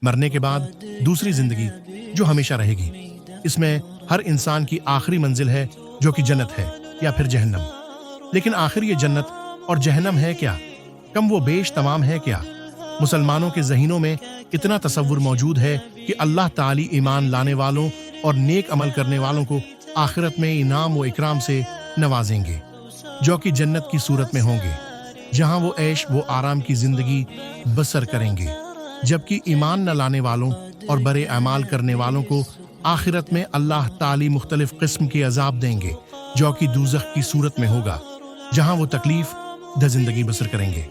मरने के बाद दूसरी जिंदगी जो हमेशा रहेगी। इसमें हर इंसान की आखिरी मंजिल है जो कि जन्नत है या फिर जहन्नम। लेकिन आखिर ये जन्नत और जहन्नम है क्या? कम वो बेश तमाम है क्या? मुसलमानों के ज़हीनों में इतना तसव्वुर मौजूद है कि अल्लाह ताली ईमान लाने वालों और नेक अमल करने वालों को आखिरत में इनाम व इकराम से नवाजेंगे, जो कि जन्नत की सूरत में होंगे, जहां वो ऐश वो आराम की जिंदगी बसर करेंगे। जबकि ईमान न लाने वालों और बड़े अमाल करने वालों को आखिरत में अल्लाह ताली मुख्तलिफ किस्म के अजाब देंगे, जो कि दूज़ख की सूरत में होगा, जहां वो तकलीफ द जिंदगी बसर करेंगे।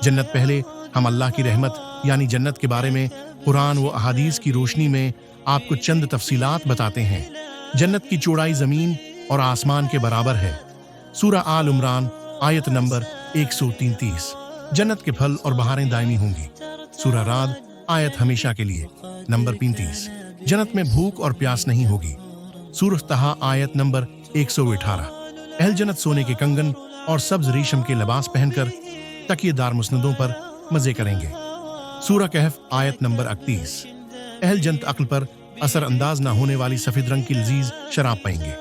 जन्नत पहले हम अल्लाह की रहमत यानी जन्नत के बारे में कुरान व अहादीस की रोशनी में आपको चंद तफसीलात बताते हैं। जन्नत की चौड़ाई ज़मीन और आसमान के बराबर है। सूरह आल इमरान आयत नंबर 133। जन्नत के फल और बहारें दायमी होंगी। सूरह राद आयत हमेशा के लिए नंबर 35। जन्नत में भूख और प्यास नहीं होगी। सूरह तहा आयत नंबर 118। अहल जन्नत सोने के कंगन और सब्ज रेशम के लिबास पहनकर तकिएदार मुस्नदों पर मजे करेंगे। सूरह कहफ आयत नंबर 31। अहल जन्नत अक्ल पर असर अंदाज न होने वाली सफेद रंग की लजीज शराब पाएंगे।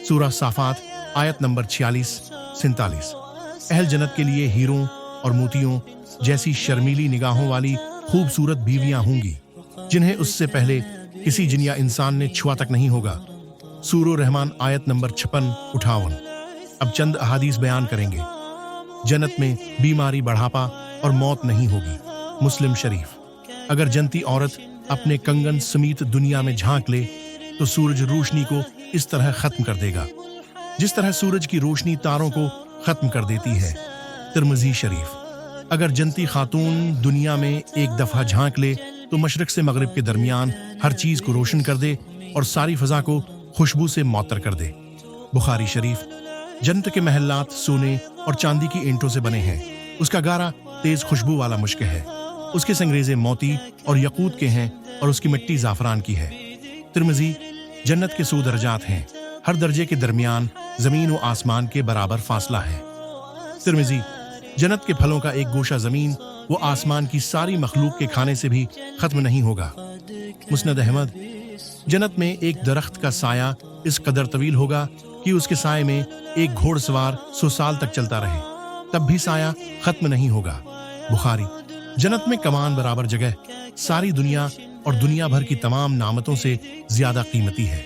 सूरह साफात आयत नंबर 46-47। अहल जन्नत के लिए हीरों और मोतियों जैसी शर्मीली निगाहों वाली खूबसूरत बीवियां होंगी, जिन्हें उससे पहले किसी जिन या इंसान ने छुआ तक नहीं होगा। सूरह रहमान आयत नंबर 56-58। अब चंद अहादीस बयान करेंगे। जन्नत में बीमारी, बढ़ापा और मौत नहीं होगी। मुस्लिम शरीफ। अगर जन्नती औरत अपने कंगन समेत दुनिया में झांक ले तो सूरज रोशनी को इस तरह खत्म कर देगा जिस तरह सूरज की रोशनी तारों को खत्म कर देती है। तिरमिज़ी शरीफ। अगर जन्नती खातून दुनिया में एक दफा झांक ले तो मशरिक से मगरिब के दरमियान हर चीज को रोशन कर दे और सारी फजा को खुशबू से मौतर कर दे। बुखारी शरीफ। जन्नत के महलात सोने और चांदी की ईंटों से बने हैं। उसका गारा तेज खुशबू वाला मुश्क है। उसके संगरेजे मोती और यकूत के हैं और उसकी मिट्टी जाफरान की है। तिरमिज़ी। जन्नत के 100 दर्जात हैं। हर दर्जे के दरमियान जमीन व आसमान के बराबर फासला है। तिरमिज़ी। जन्नत के फलों का एक गोशा जमीन व आसमान की सारी मखलूक के खाने से भी खत्म नहीं होगा। मुस्नद अहमद। जन्नत में एक दरख्त का साया इस कदर तवील होगा कि उसके साये में एक घोड़सवार 100 साल तक चलता रहे, तब भी साया खत्म नहीं होगा। बुखारी। जन्नत में कमान बराबर जगह सारी दुनिया और दुनिया भर की तमाम नामतों से ज्यादा कीमती है।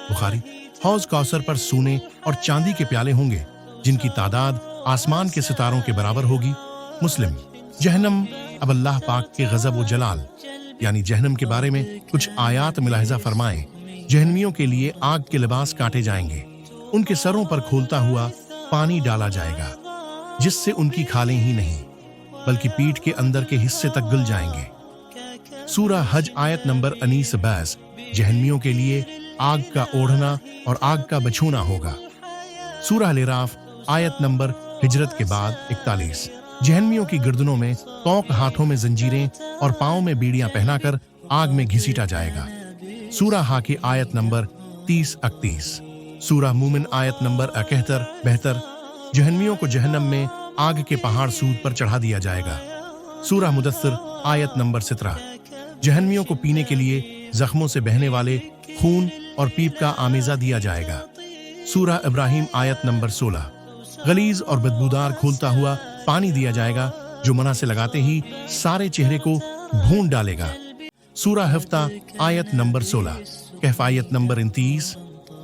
बुखारी। हौज कौसर पर सोने और चांदी के प्याले होंगे जिनकी तादाद आसमान के सितारों के बराबर होगी। मुस्लिम। जहन्नम। अब अल्लाह पाक के गजब व जलाल यानी जहन्नम के बारे में कुछ आयात मुलाहिजा फरमाएं। जहन्नमियों के लिए आग के लिबास काटे जाएंगे। उनके सरों पर खोलता हुआ पानी डाला जाएगा, जिससे उनकी खालें ही नहीं बल्कि पीठ के अंदर के हिस्से तक गल जाएंगे। सूरह हज आयत नंबर 19-22। जहन्नमियों के लिए आग का ओढ़ना और आग का बछूना होगा। सूरह लेराफ आयत नंबर हिजरत के बाद 41। जहन्नमियों की गर्दनों में तोक, हाथों में जंजीरें और पांवों में बीड़ियां पहनाकर आग में घसीटा जाएगा। सूरह हाके आयत नंबर 30-31। सूरह मूमिन आयत नंबर 71-72। जहन्नमियों को जहन्नम में आग के पहाड़ सूद पर चढ़ा दिया जाएगा। सूरह मुदस्सिर आयत नंबर 17। जहन्नमियों को पीने के लिए जख्मों से बहने वाले खून और पीप का आमेजा दिया जाएगा। सूरह इब्राहिम आयत नंबर 16। गलीज और बदबूदार खोलता हुआ पानी दिया जाएगा जो मना से लगाते ही सारे चेहरे को भून डालेगा। सूरह हफ्ता आयत नंबर 16। कहफ आयत नंबर 29।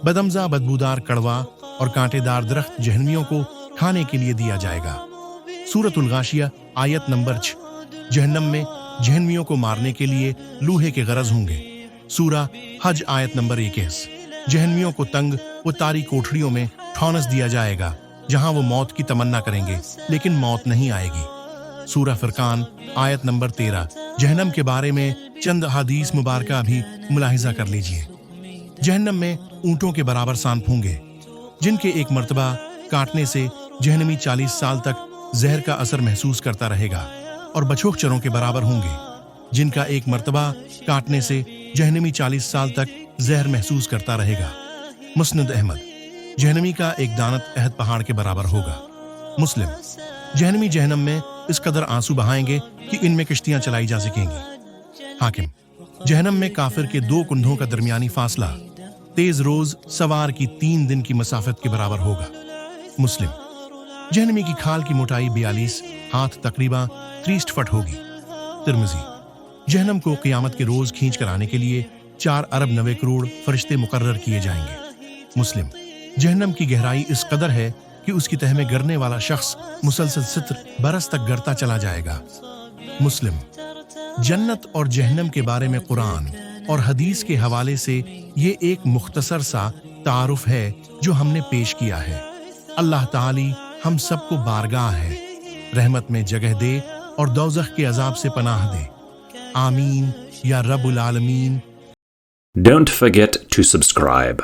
बदमजा, बदबूदार, कड़वा और कांटेदार दरख्त जहन्नमियों को खाने के लिए दिया जाएगा। सूरतुल गाशिया आयत नंबर 6। जहन्नम में जहन्नमियों को मारने के लिए लूहे के गरज होंगे। सूरह हज आयत नंबर 21। जहन्नमियों को तंग व तारी कोठरियों में ठौनस दिया जाएगा जहां वो मौत की तमन्ना करेंगे लेकिन मौत नहीं आएगी। सूरह फुरकान आयत नंबर 13। जहन्नम के बारे में चंद हदीस मुबारका भी मुलाहिजा कर लीजिए। जहन्नम में ऊंटों के बराबर सांप होंगे जिनके एक मर्तबा काटने से जहन्नमी 40 साल तक जहर का असर महसूस करता रहेगा और बछोखचरों के बराबर होंगे जिनका एक मर्तबा काटने से जहन्नमी 40 साल तक जहर महसूस करता रहेगा। मुस्नद अहमद। जहन्नमी का एक दानत अहद पहाड़ के बराबर होगा। मुस्लिम। जहन्नमी जहन्नम में इस कदर आंसू बहाएंगे कि इनमें किश्तियां चलाई जा सकेंगी। हाकिम, जहन्नम में काफिर के 2 कुंधों का दरमियानी फासला तेज रोज सवार की 3 दिन की मसाफत के बराबर होगा। मुस्लिम, जहन्नमी की खाल की मोटाई 42 हाथ तकरीबन 30 फुट होगी। तिरमिजी, जहन्नम को क़यामत के रोज खींच कर आने के लिए 4 अरब 90 करोड़ फरिश्ते मुकर्रर किए जाएंगे। मुस्लिम, जहन्नम की गहराई इस कदर है कि उसकी तह में गिरने वाला शख्स मुसलसल सित्र बरस तक गिरता चला जाएगा। मुस्लिम, जन्नत और जहन्नम के बारे में कुरान और हदीस के हवाले से ये एक मुख्तसर सा तारुफ है जो हमने पेश किया है। अल्लाह ताली हम सबको बारगाह है रहमत में जगह दे और दोज़ख के अजाब से पनाह दे। आमीन या रब्बुल आलमीन। Don't forget to subscribe.